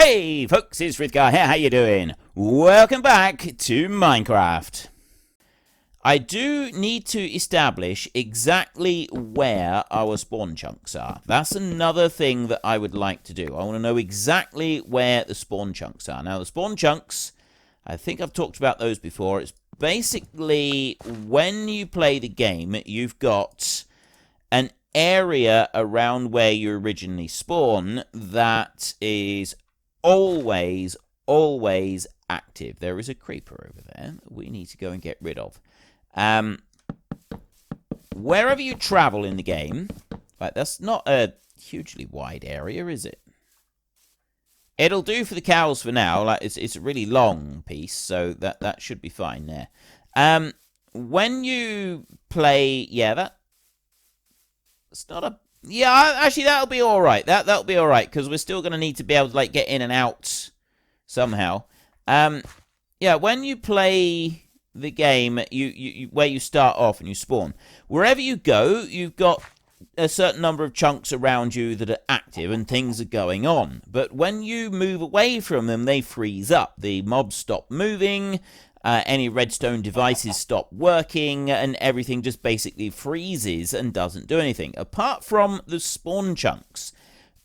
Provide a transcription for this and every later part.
Hey folks, it's Frithgar here, how you doing? Welcome back to Minecraft. I do need to establish exactly where our spawn chunks are. That's another thing that I would like to do. I want to know exactly where the spawn chunks are. Now the spawn chunks, I think I've talked about those before. It's basically when you play the game, you've got an area around where you originally spawn that is always active. There is a creeper over there that we need to go and get rid of. Wherever you travel in the game, right, that's not a hugely wide area, is it? It'll do for the cows for now. Like it's a really long piece, so that should be fine there. When you play, yeah, that's not a. Yeah, actually, that'll be all right. That'll be all right because we're still going to need to be able to like get in and out somehow. Yeah, when you play the game, you where you start off and you spawn, wherever you go, you've got a certain number of chunks around you that are active and things are going on. But when you move away from them, they freeze up. The mobs stop moving. Any redstone devices stop working, and everything just basically freezes and doesn't do anything. Apart from the spawn chunks.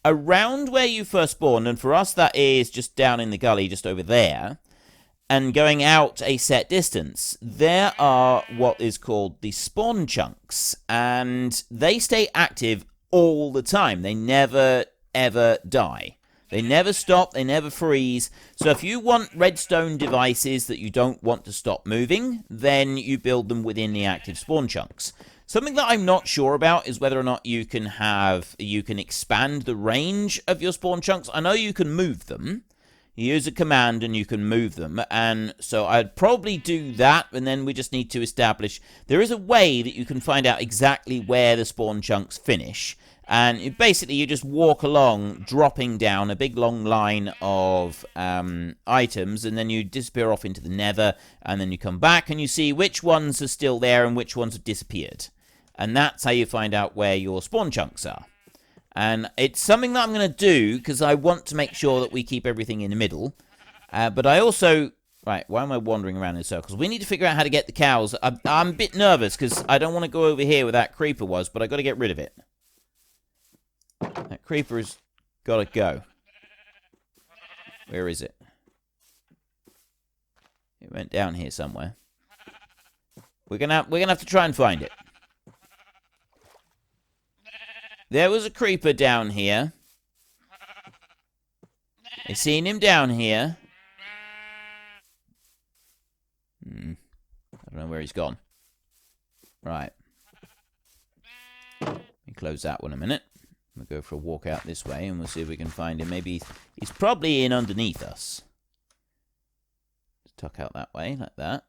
Around where you first spawned, and for us that is just down in the gully, just over there, and going out a set distance, there are what is called the spawn chunks, and they stay active all the time. They never, ever die. They never stop, they never freeze. So if you want redstone devices that you don't want to stop moving, then you build them within the active spawn chunks. Something that I'm not sure about is whether or not you can expand the range of your spawn chunks. I know you can move them. You use a command and you can move them. And so I'd probably do that, and then we just need to establish... There is a way that you can find out exactly where the spawn chunks finish. And basically, you just walk along, dropping down a big long line of items, and then you disappear off into the nether, and then you come back, and you see which ones are still there and which ones have disappeared. And that's how you find out where your spawn chunks are. And it's something that I'm going to do, because I want to make sure that we keep everything in the middle. But I also... Right, why am I wandering around in circles? We need to figure out how to get the cows. I'm a bit nervous, because I don't want to go over here where that creeper was, but I've got to get rid of it. That creeper has got to go. Where is it? It went down here somewhere. We're gonna have to try and find it. There was a creeper down here. I seen him down here. I don't know where he's gone. Right. Let me close that one a minute. We'll go for a walk out this way, and we'll see if we can find him. Maybe he's probably in underneath us. Let's tuck out that way, like that.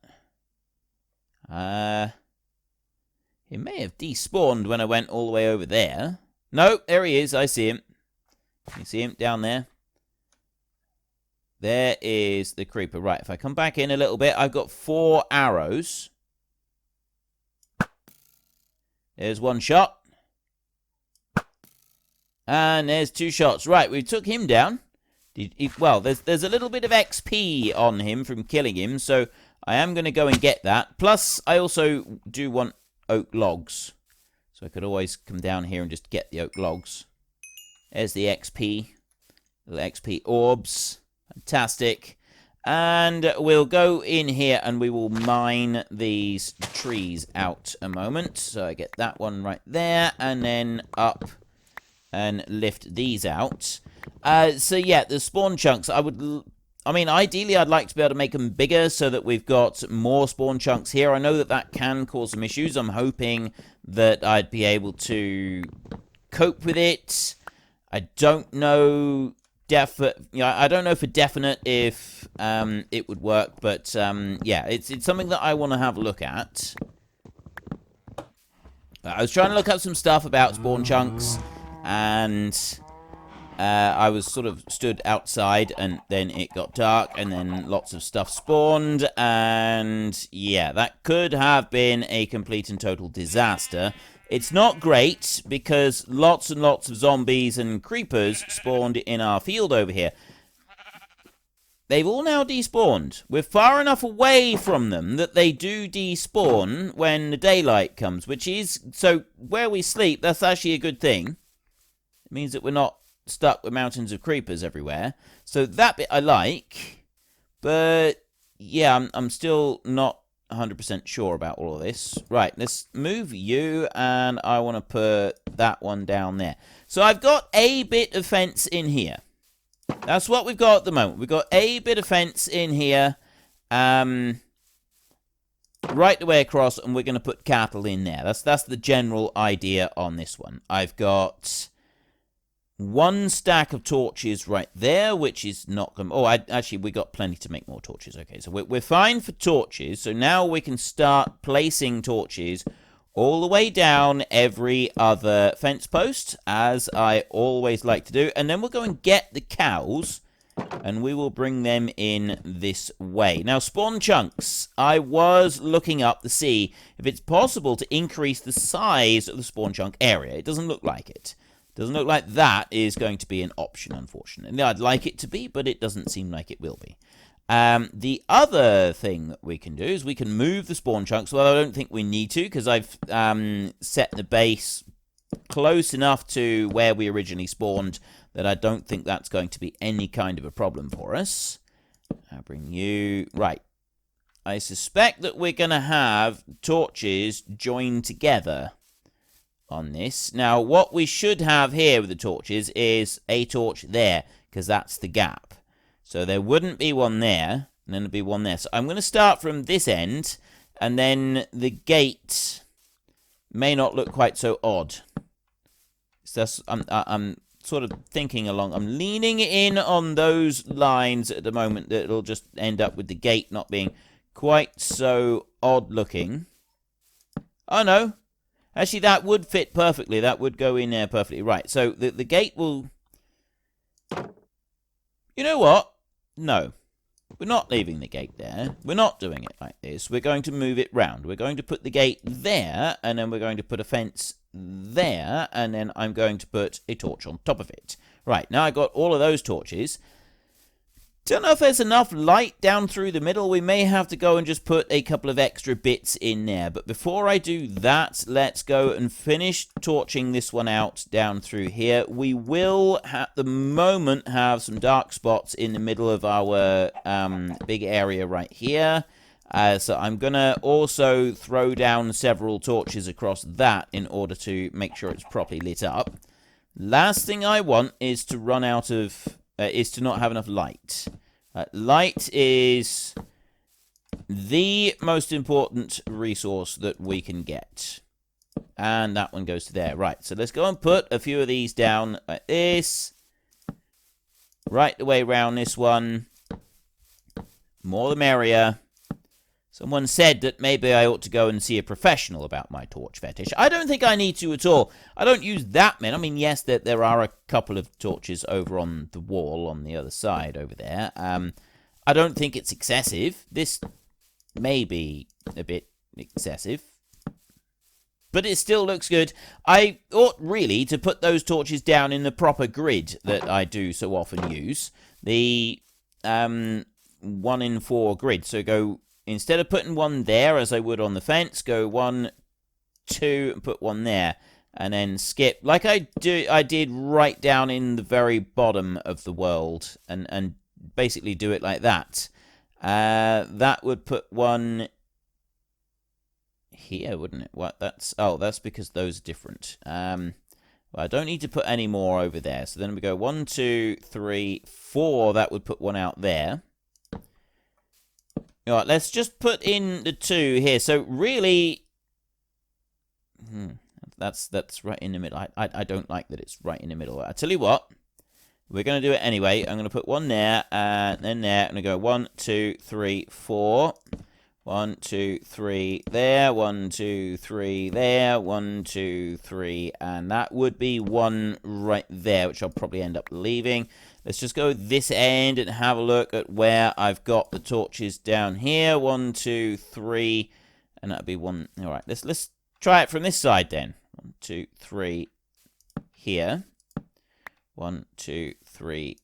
He may have despawned when I went all the way over there. No, there he is. I see him. You see him down there? There is the creeper. Right, if I come back in a little bit, I've got 4 arrows. There's 1 shot. And there's 2 shots. Right, we took him down. Well, there's a little bit of XP on him from killing him, so I am going to go and get that. Plus, I also do want oak logs. So I could always come down here and just get the oak logs. There's the XP. Little XP orbs. Fantastic. And we'll go in here and we will mine these trees out a moment. So I get that one right there, and then up... and lift these out. So yeah, the spawn chunks, I mean, ideally I'd like to be able to make them bigger so that we've got more spawn chunks here. I know that can cause some issues. I'm hoping that I'd be able to cope with it. I don't know I don't know for definite if it would work, but yeah, it's something that I want to have a look at. I was trying to look up some stuff about spawn chunks, and I was sort of stood outside, and then it got dark, and then lots of stuff spawned, and yeah, that could have been a complete and total disaster. It's not great, because lots and lots of zombies and creepers spawned in our field over here. they've all now despawned. We're far enough away from them that they do despawn when the daylight comes, which is, so where we sleep, that's actually a good thing. It means that we're not stuck with mountains of creepers everywhere. So that bit I like, but yeah, I'm still not 100% sure about all of this. Right, let's move you, and I want to put that one down there. So I've got a bit of fence in here. That's what we've got at the moment. We've got a bit of fence in here, right the way across, and we're going to put cattle in there. That's the general idea on this one. I've got one stack of torches right there, which is not going to... Oh, actually, we got plenty to make more torches. Okay, so we're fine for torches. So now we can start placing torches all the way down every other fence post, as I always like to do. And then we'll go and get the cows, and we will bring them in this way. Now, spawn chunks. I was looking up to see if it's possible to increase the size of the spawn chunk area. It doesn't look like it. Doesn't look like that is going to be an option, unfortunately. I'd like it to be, but it doesn't seem like it will be. The other thing that we can do is we can move the spawn chunks. Well, I don't think we need to, because I've set the base close enough to where we originally spawned that I don't think that's going to be any kind of a problem for us. I'll bring you... Right. I suspect that we're going to have torches joined together on this. Now, what we should have here with the torches is a torch there, because that's the gap. So there wouldn't be one there, and then there'd be one there. So I'm going to start from this end, and then the gate may not look quite so odd. So that's, I'm sort of thinking along. I'm leaning in on those lines at the moment that it'll just end up with the gate not being quite so odd looking. Oh, no. Actually, that would fit perfectly. That would go in there perfectly. Right, so the gate will... You know what? No. We're not leaving the gate there. We're not doing it like this. We're going to move it round. We're going to put the gate there, and then we're going to put a fence there, and then I'm going to put a torch on top of it. Right, now I've got all of those torches. Don't know if there's enough light down through the middle. We may have to go and just put a couple of extra bits in there. But before I do that, let's go and finish torching this one out down through here. We will, at the moment, have some dark spots in the middle of our big area right here. So I'm going to also throw down several torches across that in order to make sure it's properly lit up. Last thing I want is to run out of... is to not have enough light. Light is the most important resource that we can get. And that one goes to there. Right, so let's go and put a few of these down like this. Right the way around this one. More the merrier. Someone said that maybe I ought to go and see a professional about my torch fetish. I don't think I need to at all. I don't use that many. I mean, yes, there are a couple of torches over on the wall on the other side over there. I don't think it's excessive. This may be a bit excessive, but it still looks good. I ought really to put those torches down in the proper grid that I do so often use. The 1 in 4 grid. So go... Instead of putting one there, as I would on the fence, go 1, 2, and put one there. And then skip, like I did right down in the very bottom of the world. And basically do it like that. That would put one here, wouldn't it? What? That's because those are different. Well, I don't need to put any more over there. So then we go 1, 2, 3, 4. That would put one out there. All right, let's just put in the 2 here. So really, that's right in the middle. I don't like that it's right in the middle. I tell you what, we're going to do it anyway. I'm going to put one there and then there. I'm going to go 1, 2, 3, 4. 1, 2, 3 there. 1, 2, 3 there. 1, 2, 3, and that would be one right there, which I'll probably end up leaving. Let's just go this end and have a look at where I've got the torches down here. 1, 2, 3, and that'd be one. All right, let's try it from this side then. 1, 2, 3 here. 1, 2, 3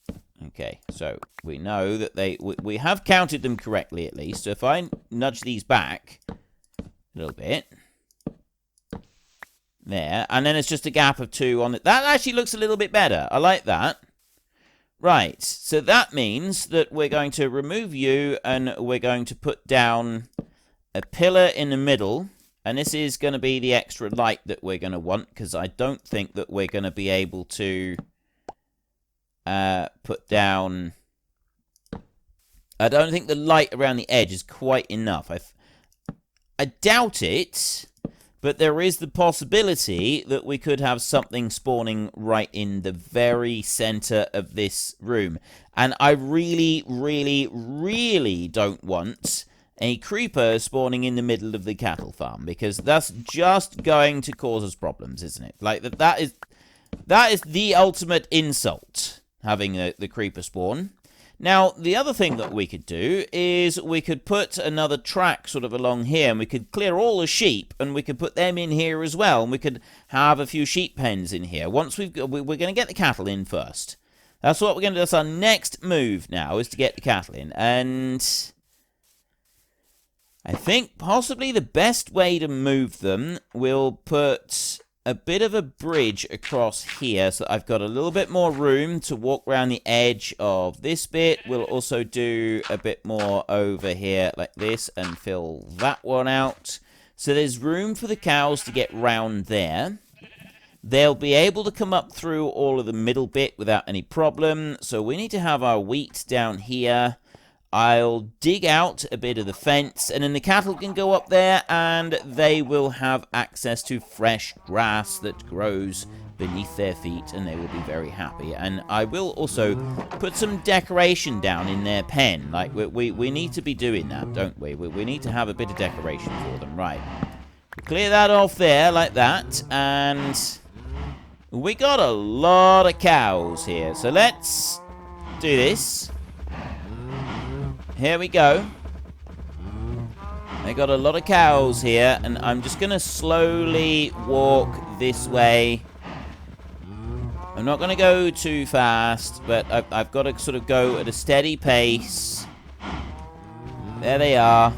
Okay, so we know that we have counted them correctly at least. So if I nudge these back a little bit, there, and then it's just a gap of 2 on it. That actually looks a little bit better. I like that. Right, so that means that we're going to remove you, and we're going to put down a pillar in the middle. And this is going to be the extra light that we're going to want, because I don't think that we're going to be able to put down... I don't think the light around the edge is quite enough. I doubt it, but there is the possibility that we could have something spawning right in the very center of this room. And I really, really, really don't want a creeper spawning in the middle of the cattle farm, because that's just going to cause us problems, isn't it? Like, that is the ultimate insult, having the creeper spawn. Now, the other thing that we could do is we could put another track sort of along here, and we could clear all the sheep, and we could put them in here as well, and we could have a few sheep pens in here. Once we're going to get the cattle in first. That's what we're going to do. That's our next move now, is to get the cattle in. And I think possibly the best way to move them, we'll put a bit of a bridge across here, so I've got a little bit more room to walk around the edge of this bit. We'll also do a bit more over here like this and fill that one out. So there's room for the cows to get round there. They'll be able to come up through all of the middle bit without any problem. So we need to have our wheat down here. I'll dig out a bit of the fence, and then the cattle can go up there, and they will have access to fresh grass that grows beneath their feet, and they will be very happy. And I will also put some decoration down in their pen. Like, we need to be doing that, don't we? We need to have a bit of decoration for them. Right. Clear that off there, like that, and we got a lot of cows here. So let's do this. Here we go. I got a lot of cows here, and I'm just going to slowly walk this way. I'm not going to go too fast, but I've got to sort of go at a steady pace. There they are.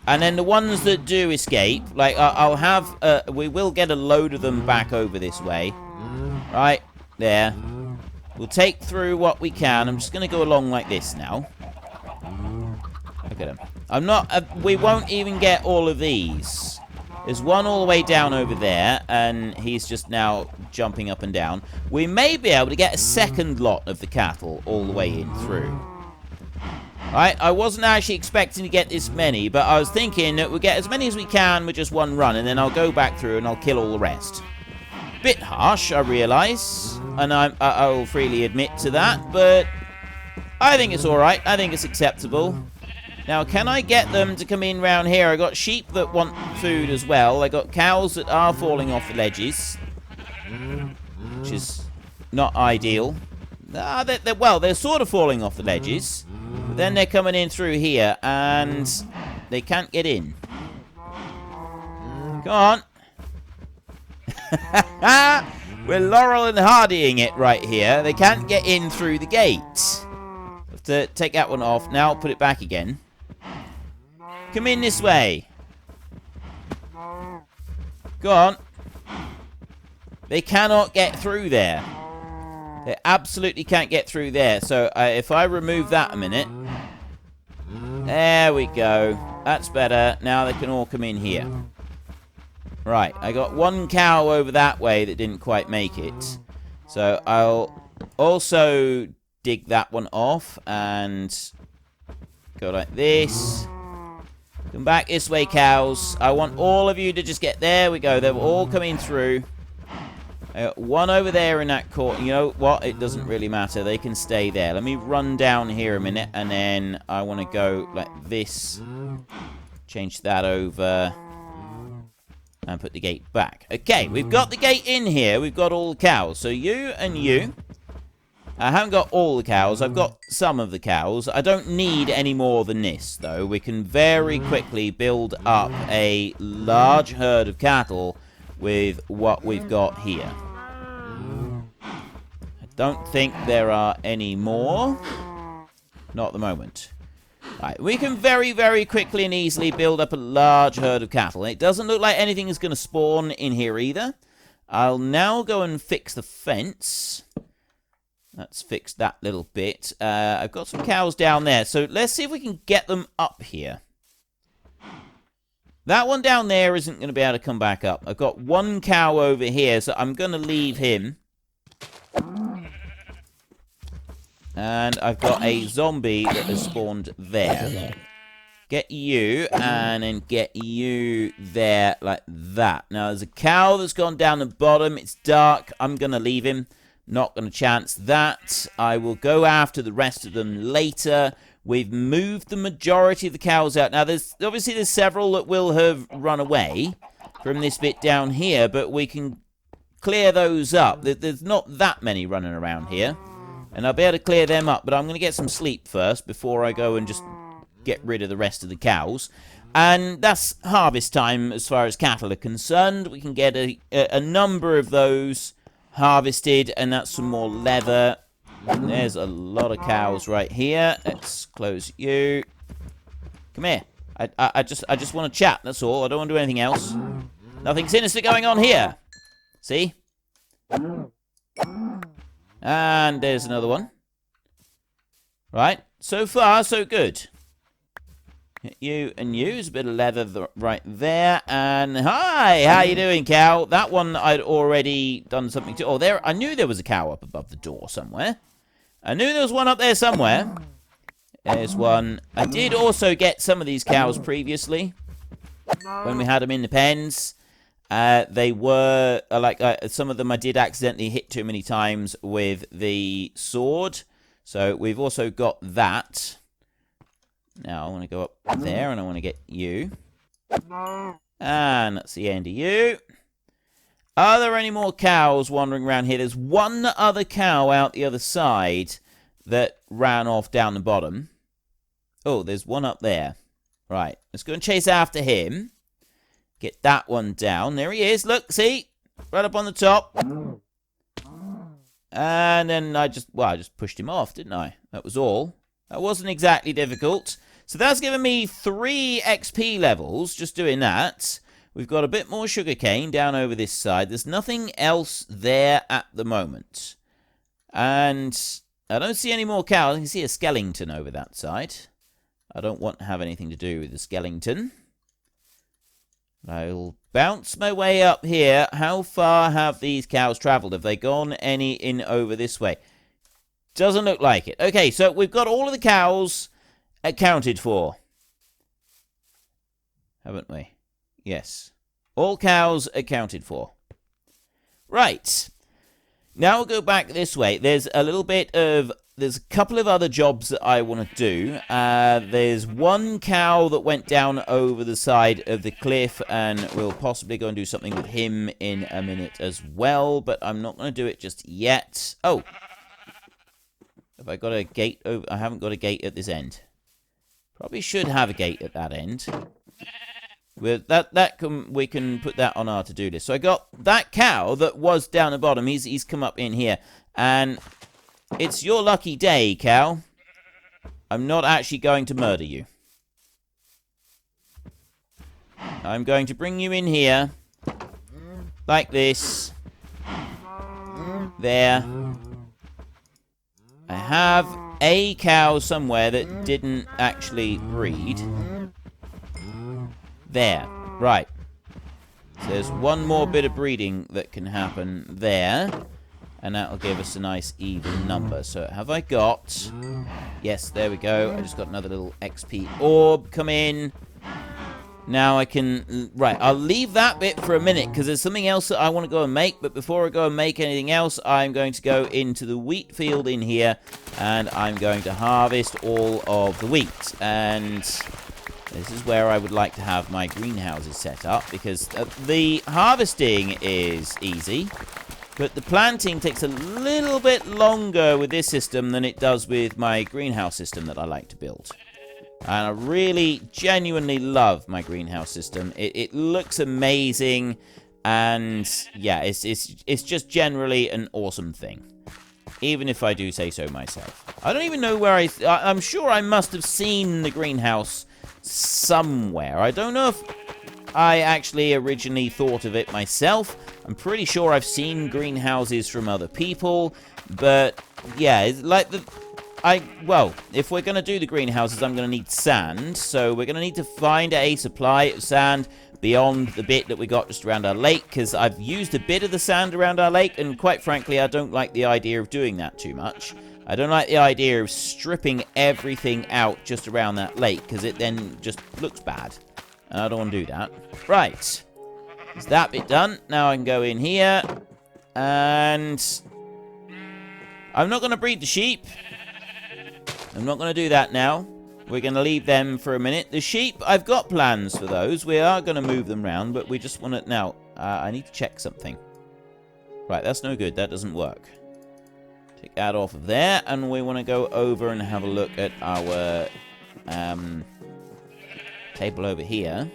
And then the ones that do escape, like, I'll have... we will get a load of them back over this way. Right, there. We'll take through what we can. I'm just going to go along like this now. Look at him. I'm not... we won't even get all of these. There's one all the way down over there, and he's just now jumping up and down. We may be able to get a second lot of the cattle all the way in through. Alright, I wasn't actually expecting to get this many, but I was thinking that we'll get as many as we can with just one run, and then I'll go back through and I'll kill all the rest. Bit harsh, I realise, and I will freely admit to that, but I think it's alright. I think it's acceptable. Now, can I get them to come in round here? I got sheep that want food as well. I got cows that are falling off the ledges, which is not ideal. Well, they're sort of falling off the ledges, but then they're coming in through here, and they can't get in. Come on. We're Laurel and Hardying it right here. They can't get in through the gate. Have to take that one off. Now I'll put it back again. Come in this way. Go on. They cannot get through there. They absolutely can't get through there. So if I remove that a minute. There we go. That's better. Now they can all come in here. Right. I got one cow over that way that didn't quite make it. So I'll also dig that one off and go like this. Come back this way, cows. I want all of you to just get... There we go. They're all coming through. I got one over there in that corner. You know what? It doesn't really matter. They can stay there. Let me run down here a minute, and then I want to go like this. Change that over. And put the gate back. Okay, we've got the gate in here. We've got all the cows. So you and you... I haven't got all the cows. I've got some of the cows. I don't need any more than this, though. We can very quickly build up a large herd of cattle with what we've got here. I Don't think there are any more. Not at the moment. Right, we can very, very quickly and easily build up a large herd of cattle. It doesn't look like anything is going to spawn in here either. I'll now go and fix the fence. Let's fix that little bit. I've got some cows down there, so let's see if we can get them up here. That one down there isn't going to be able to come back up. I've got one cow over here, so I'm going to leave him. And I've got a zombie that has spawned there. Get you, and then get you there like that. Now, there's a cow that's gone down the bottom. It's dark. I'm going to leave him. Not going to chance that. I will go after the rest of them later. We've moved the majority of the cows out. Now, there's several that will have run away from this bit down here, but we can clear those up. There's not that many running around here. And I'll be able to clear them up, but I'm going to get some sleep first before I go and just get rid of the rest of the cows. And that's harvest time as far as cattle are concerned. We can get a number of those harvested, and that's some more leather. And there's a lot of cows right here. Let's close you. Come here. I just want to chat, that's all. I don't want to do anything else. Nothing sinister going on here. See? And there's another one. Right. So far, so good. You and you. There's a bit of leather right there. And hi! How you doing, cow? That one I'd already done something to. Oh, there. I knew there was a cow up above the door somewhere. I knew there was one up there somewhere. There's one. I did also get some of these cows previously. When we had them in the pens. They were, some of them I did accidentally hit too many times with the sword. So we've also got that. Now I want to go up there and I want to get you. And that's the end of you. Are there any more cows wandering around here? There's one other cow out the other side that ran off down the bottom. Oh, there's one up there. Right, let's go and chase after him. Get that one down. There he is. Look, see? Right up on the top. And then I just pushed him off, didn't I? That was all. That wasn't exactly difficult. So that's given me 3 XP levels, just doing that. We've got a bit more sugarcane down over this side. There's nothing else there at the moment. And I don't see any more cows. I can see a skeleton over that side. I don't want to have anything to do with the skeleton. I'll bounce my way up here. How far have these cows travelled? Have they gone any in over this way? Doesn't look like it. Okay, so we've got all of the cows accounted for. Haven't we? Yes. All cows accounted for. Right. Now we'll go back this way. There's a couple of other jobs that I want to do. There's one cow that went down over the side of the cliff, and we'll possibly go and do something with him in a minute as well, but I'm not going to do it just yet. Oh. Have I got a gate over? I haven't got a gate at this end. Probably should have a gate at that end. With we can put that on our to-do list. So I got that cow that was down the bottom. He's come up in here, and it's your lucky day, cow. I'm not actually going to murder you. I'm going to bring you in here, like this. There. I have a cow somewhere that didn't actually breed. There. Right. So there's one more bit of breeding that can happen there. And that'll give us a nice even number. So have I got... Yes, there we go. I just got another little XP orb come in. Now I can... Right, I'll leave that bit for a minute, because there's something else that I want to go and make. But before I go and make anything else, I'm going to go into the wheat field in here. And I'm going to harvest all of the wheat. And this is where I would like to have my greenhouses set up, because the harvesting is easy. But the planting takes a little bit longer with this system than it does with my greenhouse system that I like to build. And I really, genuinely love my greenhouse system. It looks amazing. And, yeah, it's just generally an awesome thing. Even if I do say so myself. I don't even know where I'm sure I must have seen the greenhouse somewhere. I don't know if I actually originally thought of it myself. I'm pretty sure I've seen greenhouses from other people. But, yeah, it's like well, if we're going to do the greenhouses, I'm going to need sand. So we're going to need to find a supply of sand beyond the bit that we got just around our lake, because I've used a bit of the sand around our lake, and quite frankly, I don't like the idea of doing that too much. I don't like the idea of stripping everything out just around that lake, because it then just looks bad, and I don't want to do that. Right, is that bit done? Now I can go in here, and I'm not going to breed the sheep. I'm not going to do that now. We're going to leave them for a minute. The sheep, I've got plans for those. We are going to move them around, but we just want to... Now, I need to check something. Right, that's no good. That doesn't work. Take that off of there, and we want to go over and have a look at our table over here.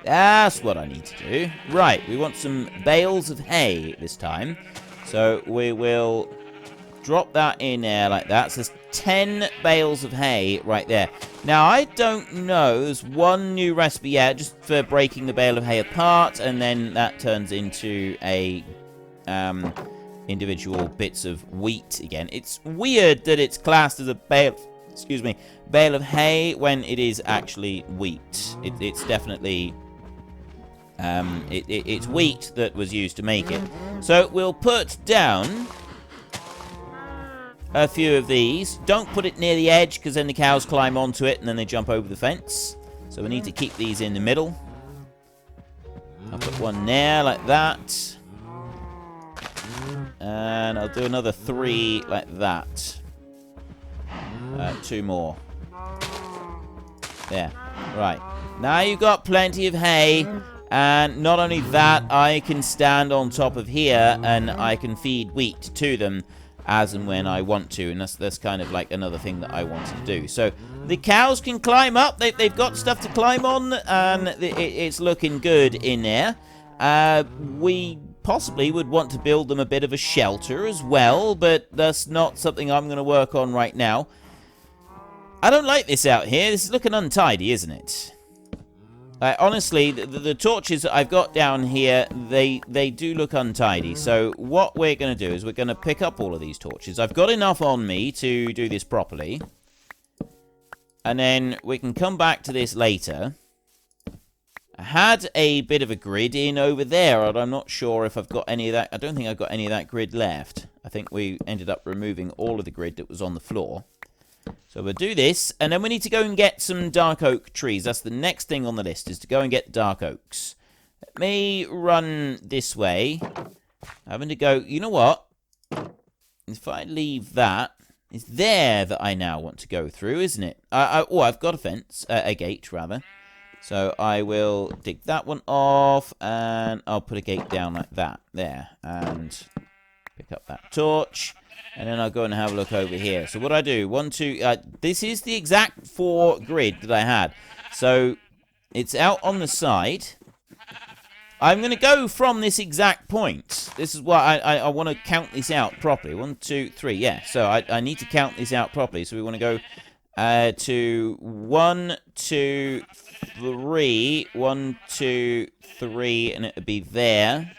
That's what I need to do. Right, we want some bales of hay this time. So we will drop that in there like that. So there's 10 bales of hay right there. Now, I don't know. There's one new recipe, yeah, just for breaking the bale of hay apart, and then that turns into a individual bits of wheat again. It's weird that it's classed as a bale of hay when it is actually wheat. It's definitely it's wheat that was used to make it. So we'll put down a few of these. Don't put it near the edge, because then the cows climb onto it and then they jump over the fence. So we need to keep these in the middle. I'll put one there like that. And I'll do another 3 like that. 2 more. There. Right. Now you've got plenty of hay. And not only that, I can stand on top of here and I can feed wheat to them as and when I want to, and that's kind of like another thing that I wanted to do. So the cows can climb up. They've got stuff to climb on, and it's looking good in there. We possibly would want to build them a bit of a shelter as well, but that's not something I'm going to work on right now. I don't like this out here. This is looking untidy, isn't it? Honestly, the torches that I've got down here, they do look untidy. So what we're going to do is we're going to pick up all of these torches. I've got enough on me to do this properly. And then we can come back to this later. I had a bit of a grid in over there, and I'm not sure if I've got any of that. I don't think I've got any of that grid left. I think we ended up removing all of the grid that was on the floor. So we'll do this, and then we need to go and get some dark oak trees. That's the next thing on the list, is to go and get dark oaks. Let me run this way. Having to go... You know what? If I leave that, it's there that I now want to go through, isn't it? Oh, I've got a fence. A gate, rather. So I will dig that one off, and I'll put a gate down like that. There. And pick up that torch. And then I'll go and have a look over here. So what I do, 1, 2... this is the exact 4 grid that I had. So it's out on the side. I'm going to go from this exact point. This is why I want to count this out properly. 1, 2, 3. Yeah, so I need to count this out properly. So we want to go to 1, 2, 3. 1, 2, 3. And it would be there.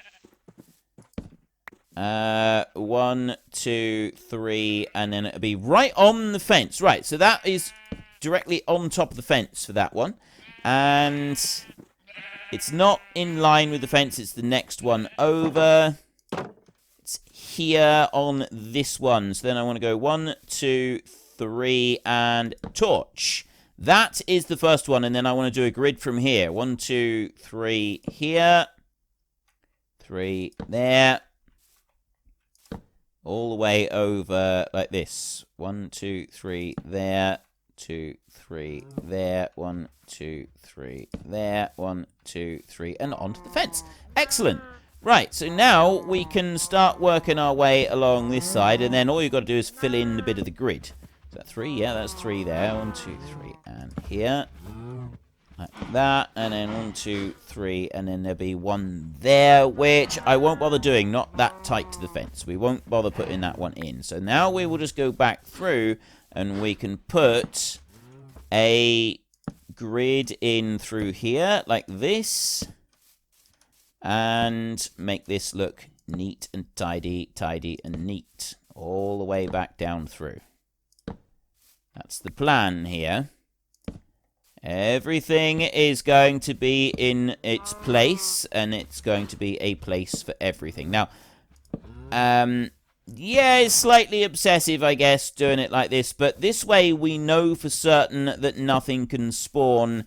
1, 2, 3, and then it'll be right on the fence. Right, so that is directly on top of the fence for that one. And it's not in line with the fence, it's the next one over. It's here on this one. So then I want to go 1, 2, 3, and torch. That is the first one, and then I want to do a grid from here. 1, 2, 3 here. 3 there. All the way over like this. 1, 2, 3 there. 2, 3 there. 1, 2, 3 there. 1, 2, 3, and onto the fence. Excellent. Right, so now we can start working our way along this side, and then all you've got to do is fill in a bit of the grid. Is that 3? Yeah, that's 3 there. 1, 2, 3, and here. Like that, and then 1, 2, 3, and then there'll be one there, which I won't bother doing, not that tight to the fence. We won't bother putting that one in. So now we will just go back through, and we can put a grid in through here, like this, and make this look neat and tidy, tidy and neat, all the way back down through. That's the plan here. Everything is going to be in its place, and it's going to be a place for everything. Now, yeah, it's slightly obsessive, I guess, doing it like this, but this way we know for certain that nothing can spawn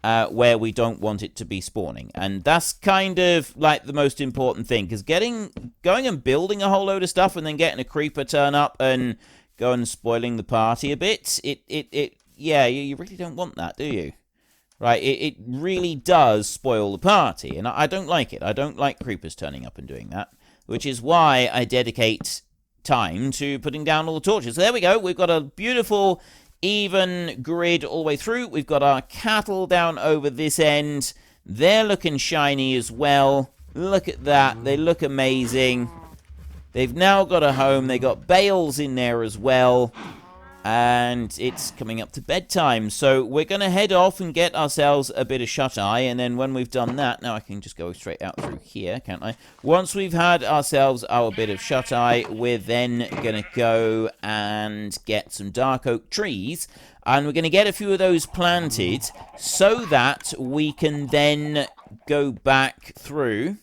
where we don't want it to be spawning. And that's kind of like the most important thing, because going and building a whole load of stuff and then getting a creeper turn up and go and spoiling the party a bit, yeah, you really don't want that, do you? Right, it really does spoil the party, and I don't like it. I don't like creepers turning up and doing that, which is why I dedicate time to putting down all the torches. So there we go. We've got a beautiful, even grid all the way through. We've got our cattle down over this end. They're looking shiny as well. Look at that. They look amazing. They've now got a home. They got bales in there as well. And it's coming up to bedtime, so we're going to head off and get ourselves a bit of shut-eye, and then when we've done that, now I can just go straight out through here, can't I? Once we've had ourselves our bit of shut-eye, we're then going to go and get some dark oak trees, and we're going to get a few of those planted so that we can then go back through.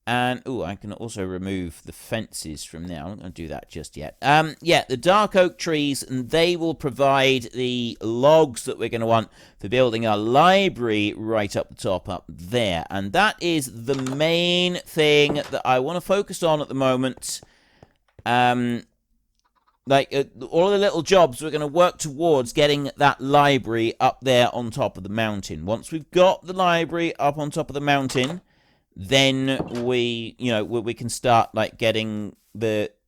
And, oh, I can also remove the fences from there. I'm not going to do that just yet. Yeah, the dark oak trees, and they will provide the logs that we're going to want for building our library right up the top up there. And that is the main thing that I want to focus on at the moment. All of the little jobs, we're going to work towards getting that library up there on top of the mountain. Once we've got the library up on top of the mountain, then we can start like getting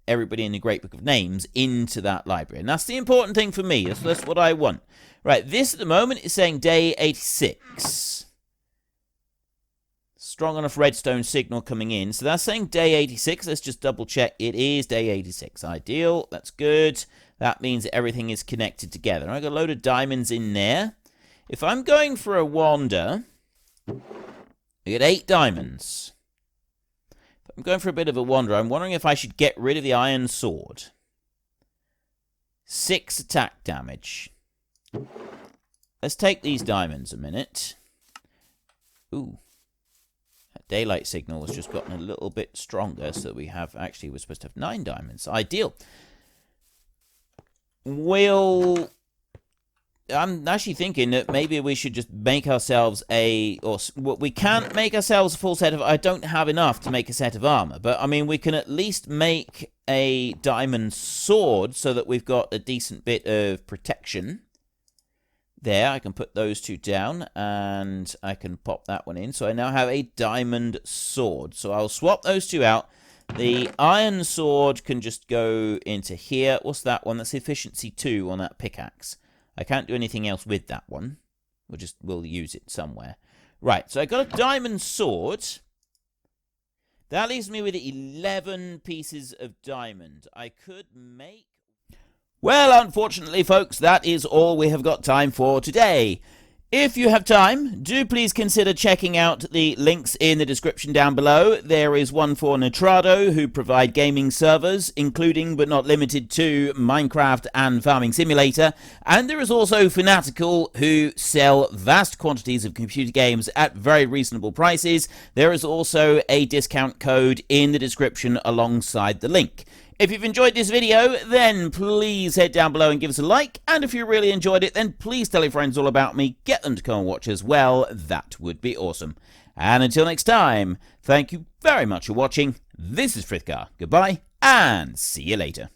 everybody in the Great Book of Names into that library. And that's the important thing for me. That's what I want. Right, this at the moment is saying day 86. Strong enough redstone signal coming in. So that's saying day 86. Let's just double check. It is day 86. Ideal. That's good. That means that everything is connected together. I got a load of diamonds in there. If I'm going for a wander, I get 8 diamonds. If I'm going for a bit of a wander, I'm wondering if I should get rid of the iron sword. 6 attack damage. Let's take these diamonds a minute. Ooh. That daylight signal has just gotten a little bit stronger, so we're supposed to have 9 diamonds. Ideal. I'm actually thinking that maybe we should just make ourselves we can't make ourselves a full set of, I don't have enough to make a set of armor, but I mean, we can at least make a diamond sword so that we've got a decent bit of protection. There, I can put those 2 down, and I can pop that one in. So I now have a diamond sword. So I'll swap those 2 out. The iron sword can just go into here. What's that one? That's efficiency 2 on that pickaxe. I can't do anything else with that one. We'll use it somewhere. Right, so I got a diamond sword. That leaves me with 11 pieces of diamond. I could make... Well, unfortunately, folks, that is all we have got time for today. If you have time, do please consider checking out the links in the description down below. There is one for Nitrado, who provide gaming servers, including but not limited to Minecraft and Farming Simulator. And there is also Fanatical, who sell vast quantities of computer games at very reasonable prices. There is also a discount code in the description alongside the link. If you've enjoyed this video, then please head down below and give us a like. And if you really enjoyed it, then please tell your friends all about me. Get them to come and watch as well. That would be awesome. And until next time, thank you very much for watching. This is Frithgar. Goodbye, and see you later.